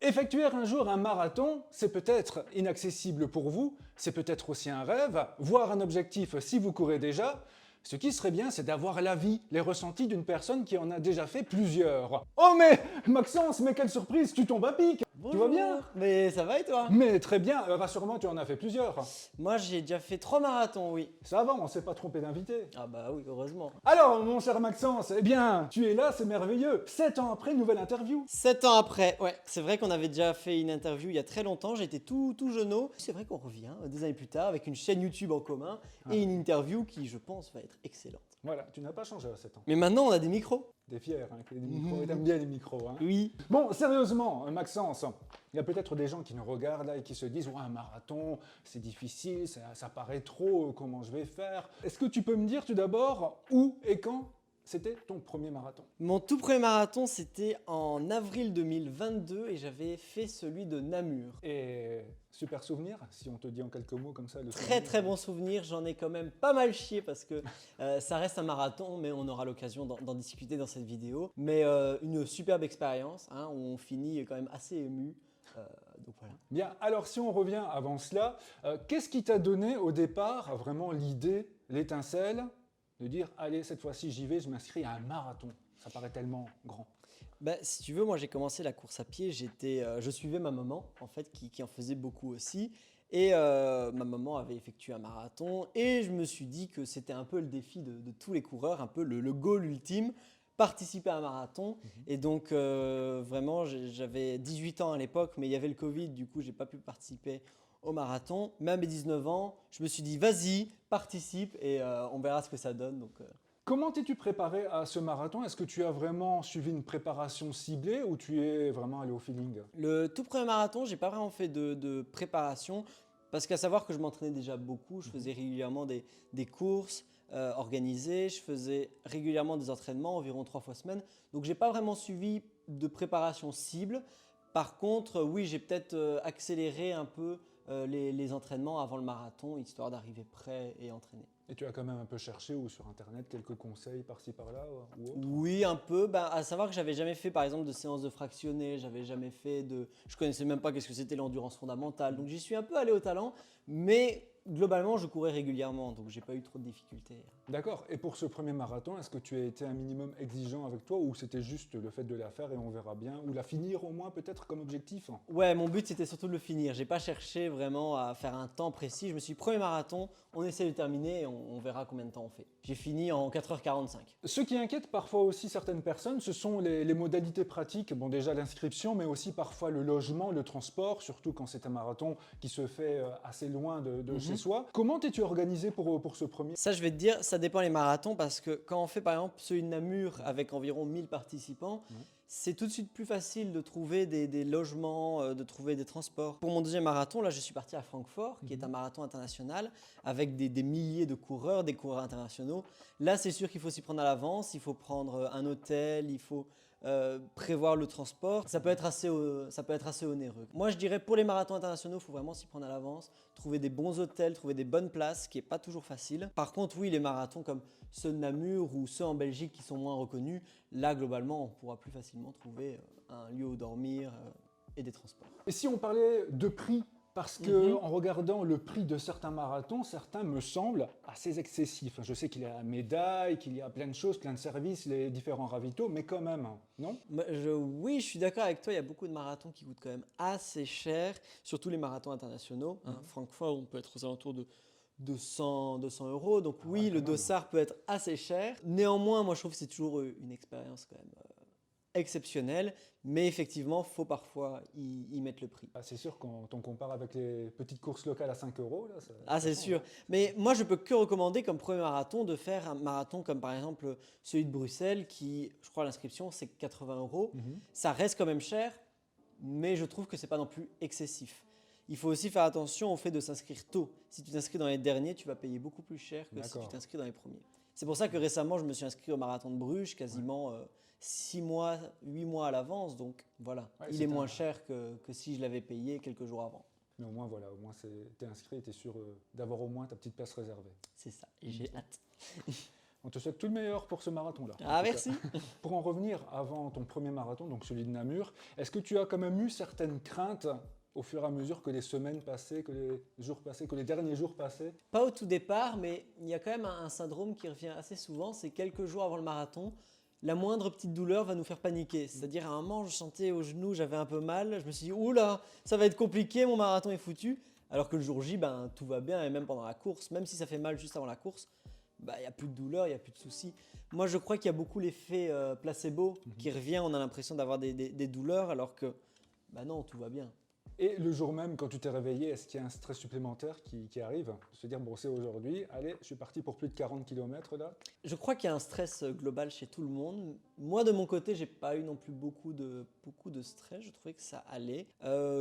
Effectuer un jour un marathon, c'est peut-être inaccessible pour vous, c'est peut-être aussi un rêve, voire un objectif si vous courez déjà. Ce qui serait bien, c'est d'avoir l'avis, les ressentis d'une personne qui en a déjà fait plusieurs. Oh mais, Maxence, mais quelle surprise, tu tombes à pic! Tu vas bien? Bonjour, mais ça va et toi? Mais très bien, rassure-moi, tu en as fait plusieurs. Moi j'ai déjà fait 3 marathons, oui. Ça va, on s'est pas trompé d'invité. Ah bah oui, heureusement. Alors, mon cher Maxence, eh bien, tu es là, c'est merveilleux. 7 ans après, nouvelle interview. 7 ans après, ouais, c'est vrai qu'on avait déjà fait une interview il y a très longtemps, j'étais tout jeuneau. C'est vrai qu'on revient des années plus tard avec une chaîne YouTube en commun et une interview qui, je pense, va être excellente. Voilà, tu n'as pas changé à 7 ans. Mais maintenant on a des micros. T'es fier, hein, que les micros, et t'aimes bien les micros, hein. Oui. Bon, sérieusement, Maxence, il y a peut-être des gens qui nous regardent là et qui se disent « Ouais, un marathon, c'est difficile, ça paraît trop, comment je vais faire ?» Est-ce que tu peux me dire tout d'abord où et quand c'était ton premier marathon? Mon tout premier marathon c'était en avril 2022 et j'avais fait celui de Namur. Et super souvenir, si on te dit en quelques mots comme ça. Le Très souvenir. très bon souvenir, j'en ai quand même pas mal chié parce que ça reste un marathon, mais on aura l'occasion d'en discuter dans cette vidéo. Mais une superbe expérience, hein, où on finit quand même assez ému. Donc voilà. Bien, alors si on revient avant cela, qu'est-ce qui t'a donné au départ vraiment l'idée, l'étincelle, de dire « Allez, cette fois-ci j'y vais, je m'inscris à un marathon ». Ça paraît tellement grand. Bah, si tu veux, moi j'ai commencé la course à pied, je suivais ma maman en fait qui en faisait beaucoup aussi. Et ma maman avait effectué un marathon et je me suis dit que c'était un peu le défi de tous les coureurs, un peu le goal ultime, participer à un marathon. Et donc vraiment j'avais 18 ans à l'époque, mais il y avait le Covid, du coup j'ai pas pu participer au marathon. Mais à mes 19 ans, je me suis dit vas-y, participe et on verra ce que ça donne. Donc, Comment t'es-tu préparé à ce marathon? Est-ce que tu as vraiment suivi une préparation ciblée ou tu es vraiment allé au feeling? Le tout premier marathon, j'ai pas vraiment fait de préparation parce qu'à savoir que je m'entraînais déjà beaucoup, je faisais régulièrement des courses organisées, je faisais régulièrement des entraînements, environ 3 fois semaine. Donc j'ai pas vraiment suivi de préparation cible. Par contre, oui, j'ai peut-être accéléré un peu les entraînements avant le marathon, histoire d'arriver prêt et entraîné. Et tu as quand même un peu cherché ou sur internet quelques conseils par-ci par-là ou autre? Oui, un peu. Ben, à savoir que j'avais jamais fait par exemple de séance de fractionnés, j'avais jamais fait de. Je connaissais même pas qu'est-ce que c'était l'endurance fondamentale. Donc j'y suis un peu allé au talent, mais globalement je courais régulièrement, donc j'ai pas eu trop de difficultés. D'accord. Et pour ce premier marathon, est-ce que tu as été un minimum exigeant avec toi ou c'était juste le fait de la faire et on verra bien? Ou la finir au moins peut-être comme objectif? Ouais, mon but c'était surtout de le finir. J'ai pas cherché vraiment à faire un temps précis. Je me suis dit, premier marathon, on essaie de terminer et on verra combien de temps on fait. J'ai fini en 4h45. Ce qui inquiète parfois aussi certaines personnes, ce sont les modalités pratiques. Bon, déjà l'inscription, mais aussi parfois le logement, le transport, surtout quand c'est un marathon qui se fait assez loin de chez soi. Comment t'es-tu organisé pour ce premier? Ça, je vais te dire, ça dépend les marathons parce que quand on fait par exemple celui de Namur avec environ 1000 participants, c'est tout de suite plus facile de trouver des logements, de trouver des transports. Pour mon deuxième marathon, là, je suis parti à Francfort, qui est un marathon international avec des milliers de coureurs, des coureurs internationaux. Là, c'est sûr qu'il faut s'y prendre à l'avance, il faut prendre un hôtel, il faut prévoir le transport. Ça peut être assez onéreux. Moi, je dirais pour les marathons internationaux, il faut vraiment s'y prendre à l'avance, trouver des bons hôtels, trouver des bonnes places, ce qui n'est pas toujours facile. Par contre, oui, les marathons comme ceux de Namur ou ceux en Belgique qui sont moins reconnus, là, globalement, on pourra plus facilement trouver un lieu où dormir et des transports. Et si on parlait de prix? Parce que en regardant le prix de certains marathons, certains me semblent assez excessifs. Je sais qu'il y a la médaille, qu'il y a plein de choses, plein de services, les différents ravitaux, mais quand même, non? Oui, je suis d'accord avec toi, il y a beaucoup de marathons qui coûtent quand même assez cher, surtout les marathons internationaux. Francfort, on peut être aux alentours de 200 euros. Donc oui, le dossard peut être assez cher. Néanmoins, moi je trouve que c'est toujours une expérience quand même exceptionnelle. Mais effectivement, il faut parfois y mettre le prix. Ah, c'est sûr, quand on compare avec les petites courses locales à 5 euros, là, Ah, c'est sûr. Mais moi, je peux que recommander comme premier marathon de faire un marathon comme par exemple celui de Bruxelles qui, je crois, l'inscription c'est 80 euros. Ça reste quand même cher, mais je trouve que c'est pas non plus excessif. Il faut aussi faire attention au fait de s'inscrire tôt. Si tu t'inscris dans les derniers, tu vas payer beaucoup plus cher que si tu t'inscris dans les premiers. C'est pour ça que récemment, je me suis inscrit au marathon de Bruges quasiment 6 mois, 8 mois à l'avance. Donc voilà, il est moins cher que si je l'avais payé quelques jours avant. Mais au moins, voilà, au moins t'es inscrit et t'es sûr d'avoir au moins ta petite place réservée. C'est ça, et j'ai hâte. On te souhaite tout le meilleur pour ce marathon-là. Ah, merci. Pour en revenir avant ton premier marathon, donc celui de Namur, est-ce que tu as quand même eu certaines craintes au fur et à mesure que les semaines passaient, que les jours passaient, que les derniers jours passaient? Pas au tout départ, mais il y a quand même un syndrome qui revient assez souvent, c'est quelques jours avant le marathon, la moindre petite douleur va nous faire paniquer. C'est-à-dire à un moment, je sentais au genou, j'avais un peu mal, je me suis dit, oula, ça va être compliqué, mon marathon est foutu. Alors que le jour J, ben, tout va bien, et même pendant la course, même si ça fait mal juste avant la course, il n'y a plus de douleur, il n'y a plus de soucis. Moi, je crois qu'il y a beaucoup l'effet placebo qui revient, on a l'impression d'avoir des douleurs, alors que, bah non, tout va bien. Et le jour même, quand tu t'es réveillé, est-ce qu'il y a un stress supplémentaire qui arrive? Se dire, bon, c'est aujourd'hui, allez, je suis parti pour plus de 40 km là. Je crois qu'il y a un stress global chez tout le monde. Moi, de mon côté, j'ai pas eu non plus beaucoup de stress. Je trouvais que ça allait.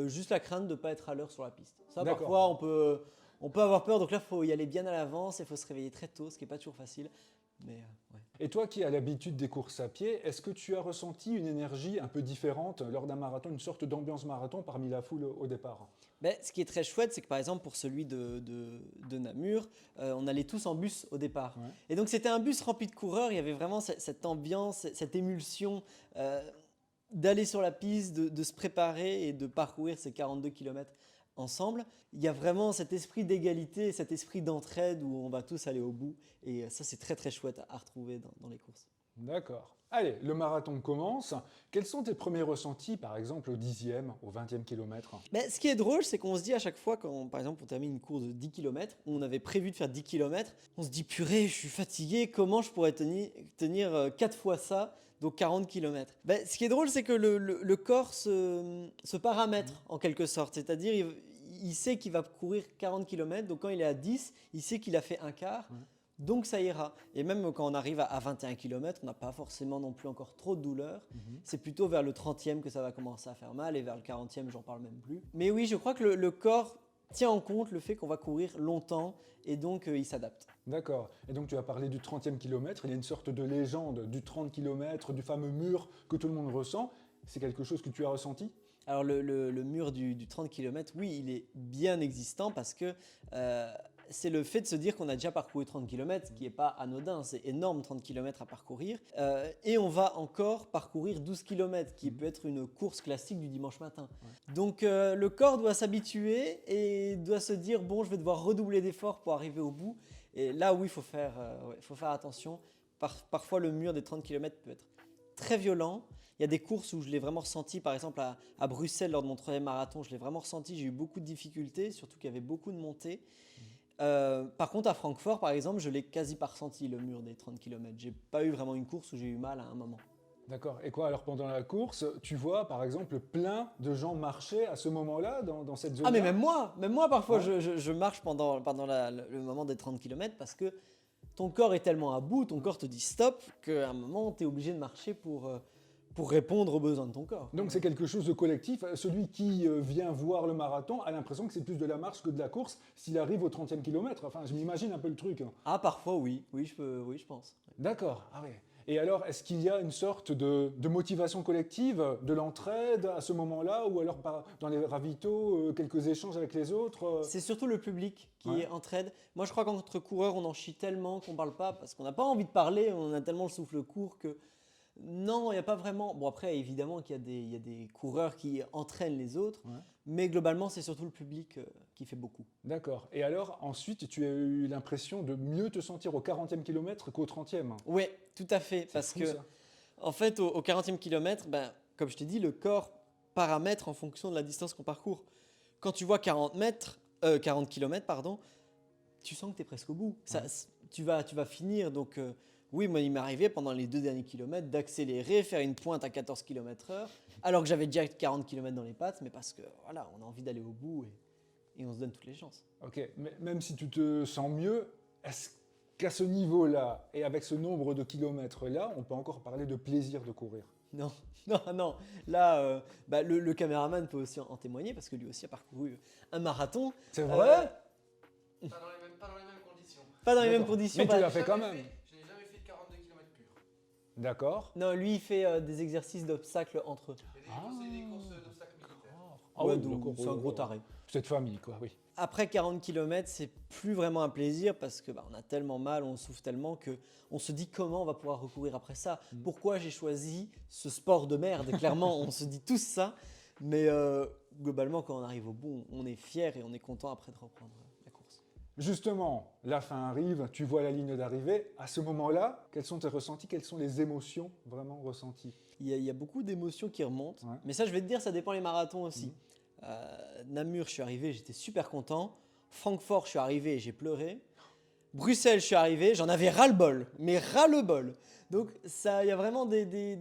Juste la crainte de ne pas être à l'heure sur la piste. Ça, D'accord. parfois, on peut avoir peur. Donc là, il faut y aller bien à l'avance et il faut se réveiller très tôt, ce qui n'est pas toujours facile. Mais ouais. Et toi qui as l'habitude des courses à pied, est-ce que tu as ressenti une énergie un peu différente lors d'un marathon, une sorte d'ambiance marathon parmi la foule au départ? Ben, ce qui est très chouette, c'est que par exemple pour celui de Namur, on allait tous en bus au départ. Ouais. Et donc c'était un bus rempli de coureurs, il y avait vraiment cette ambiance, cette émulsion d'aller sur la piste, de se préparer et de parcourir ces 42 km ensemble. Il y a vraiment cet esprit d'égalité, cet esprit d'entraide où on va tous aller au bout. Et ça c'est très très chouette à retrouver dans les courses. D'accord. Allez, le marathon commence. Quels sont tes premiers ressentis, par exemple, au 10e, au 20e kilomètre? Mais ce qui est drôle, c'est qu'on se dit à chaque fois, quand par exemple on termine une course de 10 km, où on avait prévu de faire 10 km, on se dit purée, je suis fatigué, comment je pourrais tenir 4 fois ça, donc 40 km. Ben, ce qui est drôle, c'est que le corps se paramètre en quelque sorte, c'est-à-dire il sait qu'il va courir 40 km, donc quand il est à 10, il sait qu'il a fait un quart. Donc ça ira. Et même quand on arrive à 21 km, on n'a pas forcément non plus encore trop de douleur. C'est plutôt vers le 30e que ça va commencer à faire mal et vers le 40e, j'en parle même plus. Mais oui, je crois que le corps tient en compte le fait qu'on va courir longtemps et donc il s'adapte. D'accord. Et donc tu as parlé du 30e kilomètre. Il y a une sorte de légende du 30 km, du fameux mur que tout le monde ressent. C'est quelque chose que tu as ressenti? Alors le mur du 30 km, oui, il est bien existant parce que c'est le fait de se dire qu'on a déjà parcouru 30 km, ce qui n'est pas anodin, c'est énorme 30 km à parcourir. Et on va encore parcourir 12 km, qui peut être une course classique du dimanche matin. Ouais. Donc le corps doit s'habituer et doit se dire, bon, je vais devoir redoubler d'efforts pour arriver au bout. Et là, oui, il faut faire attention. Parfois, le mur des 30 km peut être très violent. Il y a des courses où je l'ai vraiment ressenti, par exemple à Bruxelles, lors de mon 3e marathon, je l'ai vraiment ressenti, j'ai eu beaucoup de difficultés, surtout qu'il y avait beaucoup de montées. Par contre, à Francfort, par exemple, je l'ai quasi pas ressenti, le mur des 30 km. J'ai pas eu vraiment une course où j'ai eu mal à un moment. D'accord. Et quoi, alors pendant la course, tu vois par exemple plein de gens marcher à ce moment-là dans cette zone-là? Ah, mais même moi parfois, ouais. je marche pendant le moment des 30 km parce que ton corps est tellement à bout, ton corps te dit stop, qu'à un moment, tu es obligé de marcher pour répondre aux besoins de ton corps. Donc c'est quelque chose de collectif. Celui qui vient voir le marathon a l'impression que c'est plus de la marche que de la course s'il arrive au 30e kilomètre. Enfin, je m'imagine un peu le truc. Ah, parfois, oui, je pense. D'accord, ah oui. Et alors, est-ce qu'il y a une sorte de motivation collective, de l'entraide à ce moment-là, ou alors dans les ravitaux, quelques échanges avec les autres? C'est surtout le public qui entraide. Moi, je crois qu'entre coureurs, on en chie tellement qu'on ne parle pas, parce qu'on n'a pas envie de parler, on a tellement le souffle court que... Non, il n'y a pas vraiment... Bon, après, évidemment qu'il y a des coureurs qui entraînent les autres, mais globalement, c'est surtout le public qui fait beaucoup. D'accord. Et alors, ensuite, tu as eu l'impression de mieux te sentir au 40e kilomètre qu'au 30e? Oui, tout à fait. Parce que, en fait, au 40e kilomètre, comme je t'ai dit, le corps paramètre en fonction de la distance qu'on parcourt. Quand tu vois 40 km, pardon, tu sens que tu es presque au bout. Ça, tu vas finir, donc... Oui, moi, il m'est arrivé pendant les 2 derniers kilomètres d'accélérer, faire une pointe à 14 km/h, alors que j'avais déjà 40 km dans les pattes, mais parce que voilà, on a envie d'aller au bout et on se donne toutes les chances. Ok, mais même si tu te sens mieux, est-ce qu'à ce niveau-là et avec ce nombre de kilomètres-là, on peut encore parler de plaisir de courir? Non. Là, le caméraman peut aussi en témoigner parce que lui aussi a parcouru un marathon. C'est vrai? Pas dans les mêmes conditions. Pas dans les mêmes conditions. Mais tu l'as fait quand même. Je n'ai jamais fait de 42 km pur. D'accord. Non, lui, il fait des exercices d'obstacles entre eux. C'est des courses d'obstacles militaires. Ah Ouais, oui, donc d'accord, c'est un gros taré. Cette famille, quoi, oui. Après 40 km, c'est plus vraiment un plaisir parce que on a tellement mal, on souffre tellement que on se dit comment on va pouvoir recourir après ça. Pourquoi j'ai choisi ce sport de merde? Clairement, on se dit tous ça. Mais globalement, quand on arrive au bout, on est fier et on est content après de reprendre la course. Justement, la fin arrive, tu vois la ligne d'arrivée. À ce moment-là, quels sont tes ressentis, quelles sont les émotions vraiment ressenties? Il y a beaucoup d'émotions qui remontent. Ouais. Mais ça, je vais te dire, ça dépend les marathons aussi. Namur, je suis arrivé, j'étais super content. Francfort, je suis arrivé, j'ai pleuré. Bruxelles, je suis arrivé, j'en avais ras-le-bol, mais ras-le-bol. Donc, il y a vraiment des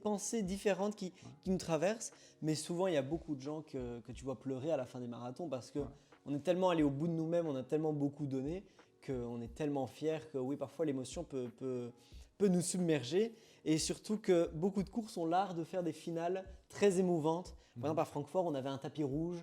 pensées différentes qui nous traversent. Mais souvent, il y a beaucoup de gens que tu vois pleurer à la fin des marathons parce qu'on est tellement allé au bout de nous-mêmes, on a tellement beaucoup donné qu'on est tellement fiers que oui, parfois l'émotion peut nous submerger. Et surtout que beaucoup de courses ont l'art de faire des finales très émouvantes. Par exemple, à Francfort, on avait un tapis rouge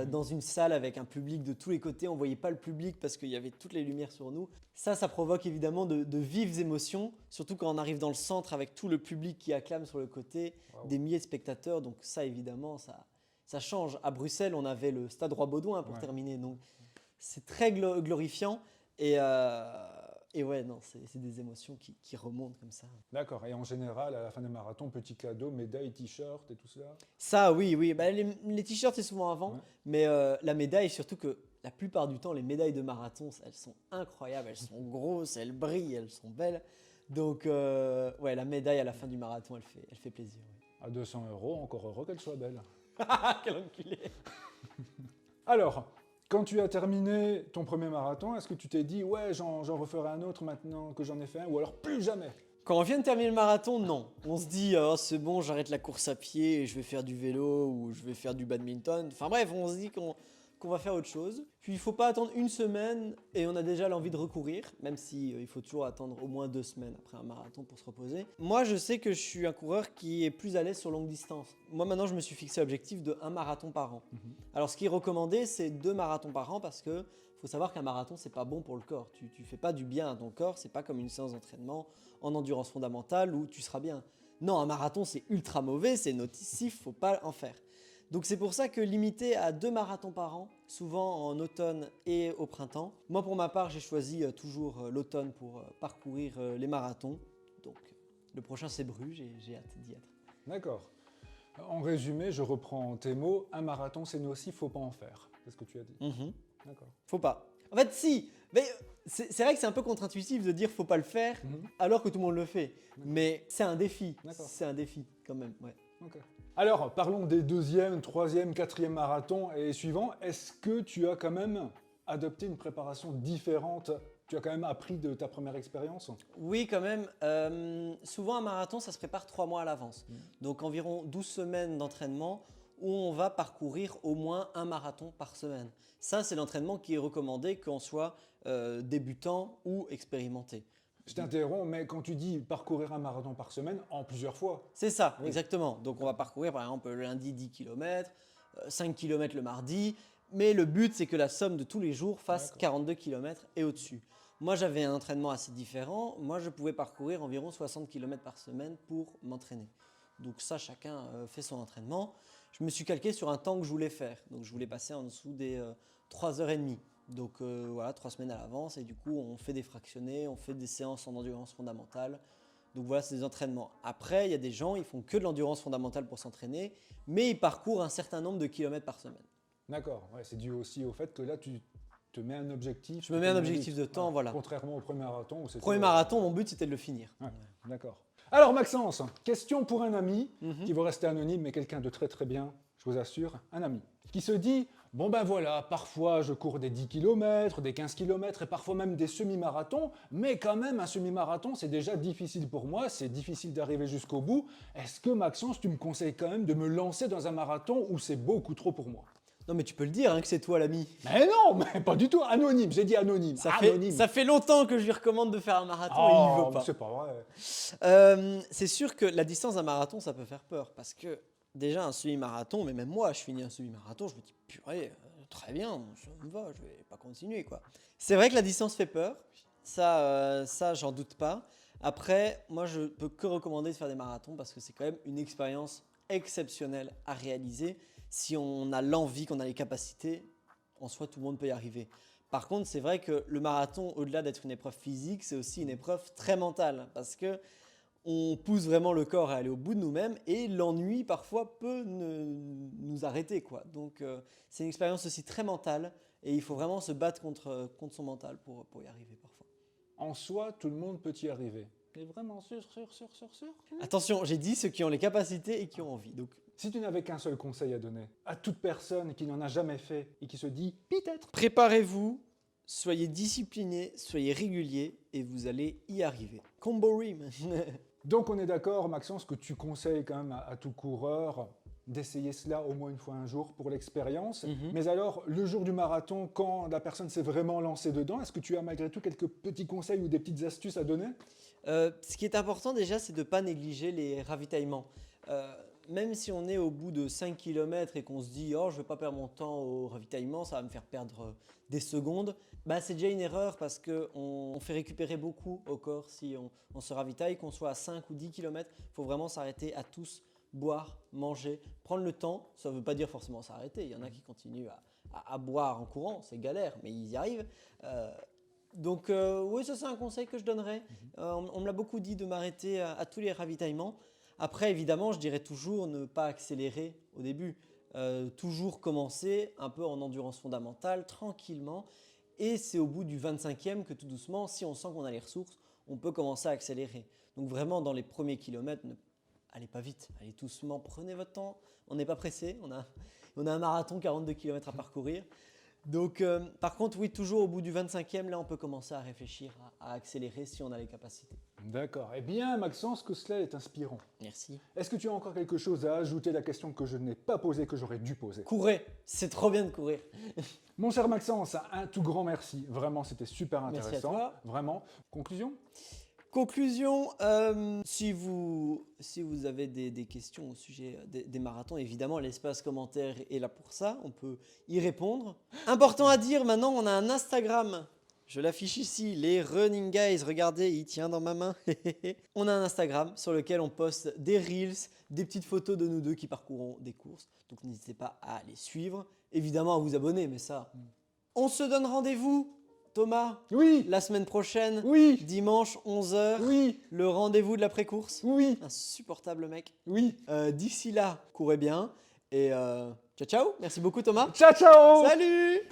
dans une salle avec un public de tous les côtés. On ne voyait pas le public parce qu'il y avait toutes les lumières sur nous. Ça provoque évidemment de vives émotions, surtout quand on arrive dans le centre avec tout le public qui acclame sur le côté, des milliers de spectateurs. Donc ça, évidemment, ça change. À Bruxelles, on avait le stade Roi-Baudouin pour terminer. Donc c'est très glorifiant. Et ouais, non, c'est des émotions qui remontent comme ça. D'accord. Et en général, à la fin des marathons, petit cadeau, médaille, t-shirt et tout cela? Ça, oui. Bah, les t-shirts, c'est souvent avant. Ouais. Mais la médaille, surtout que la plupart du temps, les médailles de marathon, elles sont incroyables. Elles sont grosses, elles brillent, elles sont belles. Donc, ouais, la médaille à la fin du marathon, elle fait plaisir. Ouais. À 200 €, encore heureux qu'elle soit belle. Quel enculé! Alors, quand tu as terminé ton premier marathon, est-ce que tu t'es dit « Ouais, j'en referai un autre maintenant que j'en ai fait un » ou alors « Plus jamais » Quand on vient de terminer le marathon, non. On se dit, oh, c'est bon, j'arrête la course à pied et je vais faire du vélo ou je vais faire du badminton. Enfin bref, on se dit qu'on va faire autre chose. Puis il ne faut pas attendre une semaine et on a déjà l'envie de recourir, même si il faut toujours attendre au moins 2 semaines après un marathon pour se reposer. Moi, je sais que je suis un coureur qui est plus à l'aise sur longue distance. Moi, maintenant, je me suis fixé l'objectif de 1 marathon par an. Alors, ce qui est recommandé, c'est 2 marathons par an parce que faut savoir qu'un marathon, c'est pas bon pour le corps. Tu fais pas du bien à ton corps, c'est pas comme une séance d'entraînement en endurance fondamentale où tu seras bien. Non, un marathon, c'est ultra mauvais, c'est nocif, faut pas en faire. Donc c'est pour ça que limiter à 2 marathons par an, souvent en automne et au printemps. Moi, pour ma part, j'ai choisi toujours l'automne pour parcourir les marathons. Donc le prochain, c'est Bruges et j'ai hâte d'y être. D'accord. En résumé, je reprends tes mots. Un marathon, c'est nocif, faut pas en faire. C'est ce que tu as dit. D'accord. Faut pas. En fait, si. Mais c'est vrai que c'est un peu contre-intuitif de dire faut pas le faire alors que tout le monde le fait. Mais c'est un défi. D'accord. C'est un défi quand même. Ouais. Ok. Alors, parlons des 2e, 3e, 4e marathons et suivants. Est-ce que tu as quand même adopté une préparation différente? Tu as quand même appris de ta première expérience? Oui, quand même. Souvent, un marathon, ça se prépare 3 mois à l'avance. Donc, environ 12 semaines d'entraînement où on va parcourir au moins 1 marathon par semaine. Ça, c'est l'entraînement qui est recommandé qu'on soit débutant ou expérimenté. Je t'interromps, mais quand tu dis parcourir un marathon par semaine, en plusieurs fois. C'est ça, exactement. Donc, on va parcourir, par exemple, le lundi 10 km, 5 km le mardi. Mais le but, c'est que la somme de tous les jours fasse 42 km et au-dessus. Moi, j'avais un entraînement assez différent. Moi, je pouvais parcourir environ 60 km par semaine pour m'entraîner. Donc ça, chacun fait son entraînement. Je me suis calqué sur un temps que je voulais faire. Donc je voulais passer en dessous des 3h30. Donc voilà, 3 semaines à l'avance. Et du coup, on fait des fractionnés, on fait des séances en endurance fondamentale. Donc voilà, c'est des entraînements. Après, il y a des gens, ils font que de l'endurance fondamentale pour s'entraîner, mais ils parcourent un certain nombre de kilomètres par semaine. D'accord, ouais, c'est dû aussi au fait que là, tu te mets un objectif. Je me mets un objectif de temps, voilà. Contrairement au premier marathon où c'était... Premier marathon, mon but, c'était de le finir. Ouais, d'accord. Alors Maxence, question pour un ami, qui va rester anonyme, mais quelqu'un de très très bien, je vous assure, un ami, qui se dit, bon ben voilà, parfois je cours des 10 km, des 15 km et parfois même des semi-marathons, mais quand même un semi-marathon c'est déjà difficile pour moi, c'est difficile d'arriver jusqu'au bout. Est-ce que Maxence, tu me conseilles quand même de me lancer dans un marathon où c'est beaucoup trop pour moi? Non mais tu peux le dire hein, que c'est toi l'ami. Mais non, mais pas du tout, anonyme, j'ai dit anonyme. Anonyme. Ça fait longtemps que je lui recommande de faire un marathon et il veut pas. C'est pas vrai. C'est sûr que la distance d'un marathon, ça peut faire peur parce que déjà un semi-marathon, mais même moi, je finis un semi-marathon, je me dis purée, très bien, ça me va, je vais pas continuer quoi. C'est vrai que la distance fait peur, ça j'en doute pas. Après, moi je peux que recommander de faire des marathons parce que c'est quand même une expérience exceptionnel à réaliser. Si on a l'envie, qu'on a les capacités, en soi, tout le monde peut y arriver. Par contre, c'est vrai que le marathon, au-delà d'être une épreuve physique, c'est aussi une épreuve très mentale parce que on pousse vraiment le corps à aller au bout de nous-mêmes et l'ennui parfois peut nous arrêter, quoi. Donc c'est une expérience aussi très mentale et il faut vraiment se battre contre son mental pour y arriver parfois. En soi, tout le monde peut y arriver. T'es vraiment sûr? Attention, j'ai dit ceux qui ont les capacités et qui ont envie. Donc Si tu n'avais qu'un seul conseil à donner à toute personne qui n'en a jamais fait et qui se dit « peut-être ». préparez-vous, soyez disciplinés, soyez réguliers et vous allez y arriver. Combo Rim. Donc on est d'accord, Maxence, que tu conseilles quand même à tout coureur d'essayer cela au moins une fois un jour pour l'expérience. Mais alors, le jour du marathon, quand la personne s'est vraiment lancée dedans, est-ce que tu as malgré tout quelques petits conseils ou des petites astuces à donner? Ce qui est important déjà, c'est de ne pas négliger les ravitaillements. Même si on est au bout de 5 km et qu'on se dit « Oh, je ne vais pas perdre mon temps au ravitaillement, ça va me faire perdre des secondes », bah, c'est déjà une erreur parce qu'on fait récupérer beaucoup au corps si on se ravitaille, qu'on soit à 5 ou 10 km. Il faut vraiment s'arrêter à tous, boire, manger, prendre le temps. Ça ne veut pas dire forcément s'arrêter. Il y en a qui continuent à boire en courant, c'est galère, mais ils y arrivent. Donc oui, ça c'est un conseil que je donnerais. On me l'a beaucoup dit de m'arrêter à tous les ravitaillements. Après, évidemment, je dirais toujours ne pas accélérer au début. Toujours commencer un peu en endurance fondamentale, tranquillement. Et c'est au bout du 25e que tout doucement, si on sent qu'on a les ressources, on peut commencer à accélérer. Donc vraiment, dans les premiers kilomètres, allez pas vite, allez doucement, prenez votre temps. On n'est pas pressé, on a un marathon, 42 km à parcourir. Donc par contre, oui, toujours au bout du 25e, là, on peut commencer à réfléchir, à accélérer si on a les capacités. D'accord. Eh bien, Maxence, que cela est inspirant. Merci. Est-ce que tu as encore quelque chose à ajouter à la question que je n'ai pas posée, que j'aurais dû poser? Courez, c'est trop bien de courir. Mon cher Maxence, un tout grand merci. Vraiment, c'était super intéressant. Merci à toi. Vraiment. Conclusion? Conclusion, si vous avez des questions au sujet des marathons, évidemment, l'espace commentaire est là pour ça, on peut y répondre. Important à dire, maintenant, on a un Instagram. Je l'affiche ici, les Running Guys, regardez, il tient dans ma main. On a un Instagram sur lequel on poste des Reels, des petites photos de nous deux qui parcourons des courses. Donc n'hésitez pas à les suivre, évidemment à vous abonner, mais ça... On se donne rendez-vous, Thomas, Oui. la semaine prochaine, Oui. dimanche 11h, Oui. le rendez-vous de l'après-course. Oui. Insupportable mec. Oui. D'ici là, courez bien et ciao ciao. Merci beaucoup Thomas. Ciao, ciao. Salut.